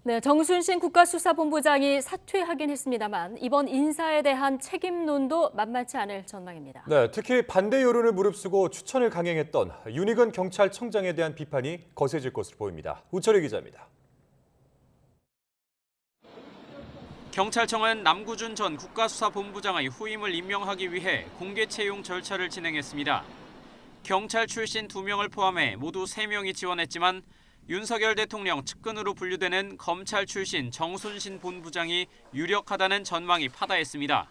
네, 정순신 국가수사본부장이 사퇴하긴 했습니다만 이번 인사에 대한 책임론도 만만치 않을 전망입니다. 네, 특히 반대 여론을 무릅쓰고 추천을 강행했던 윤희근 경찰청장에 대한 비판이 거세질 것으로 보입니다. 우철희 기자입니다. 경찰청은 남구준 전 국가수사본부장의 후임을 임명하기 위해 공개 채용 절차를 진행했습니다. 경찰 출신 2명을 포함해 모두 3명이 지원했지만 윤석열 대통령 측근으로 분류되는 검찰 출신 정순신 본부장이 유력하다는 전망이 파다했습니다.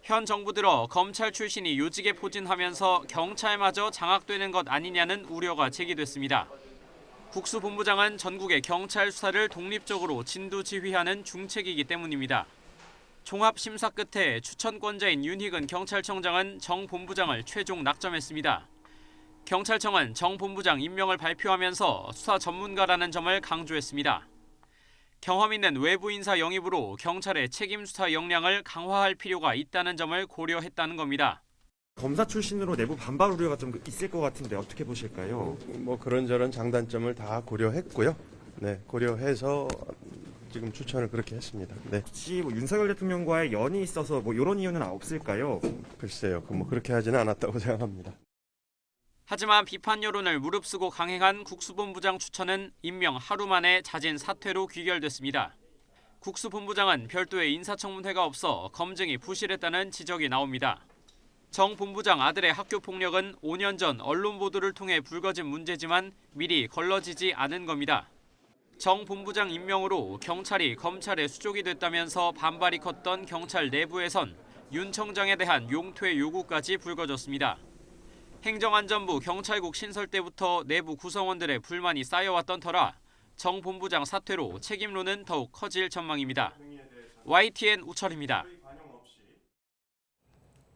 현 정부 들어 검찰 출신이 요직에 포진하면서 경찰마저 장악되는 것 아니냐는 우려가 제기됐습니다. 국수본부장은 전국의 경찰 수사를 독립적으로 진두지휘하는 중책이기 때문입니다. 종합심사 끝에 추천권자인 윤희근 경찰청장은 정 본부장을 최종 낙점했습니다. 경찰청은 정 본부장 임명을 발표하면서 수사 전문가라는 점을 강조했습니다. 경험 있는 외부 인사 영입으로 경찰의 책임 수사 역량을 강화할 필요가 있다는 점을 고려했다는 겁니다. 검사 출신으로 내부 반발 우려가 좀 있을 것 같은데 어떻게 보실까요? 그런저런 장단점을 다 고려했고요. 네, 고려해서 지금 추천을 그렇게 했습니다. 네. 혹시 윤석열 대통령과의 연이 있어서 이런 이유는 없을까요? 글쎄요, 그렇게 하지는 않았다고 생각합니다. 하지만 비판 여론을 무릅쓰고 강행한 국수본부장 추천은 임명 하루 만에 잦은 사퇴로 귀결됐습니다. 국수본부장은 별도의 인사청문회가 없어 검증이 부실했다는 지적이 나옵니다. 정 본부장 아들의 학교 폭력은 5년 전 언론 보도를 통해 불거진 문제지만 미리 걸러지지 않은 겁니다. 정 본부장 임명으로 경찰이 검찰의 수족이 됐다면서 반발이 컸던 경찰 내부에선 윤 청장에 대한 용퇴 요구까지 불거졌습니다. 행정안전부 경찰국 신설 때부터 내부 구성원들의 불만이 쌓여왔던 터라 정 본부장 사퇴로 책임론은 더욱 커질 전망입니다. YTN 우철입니다.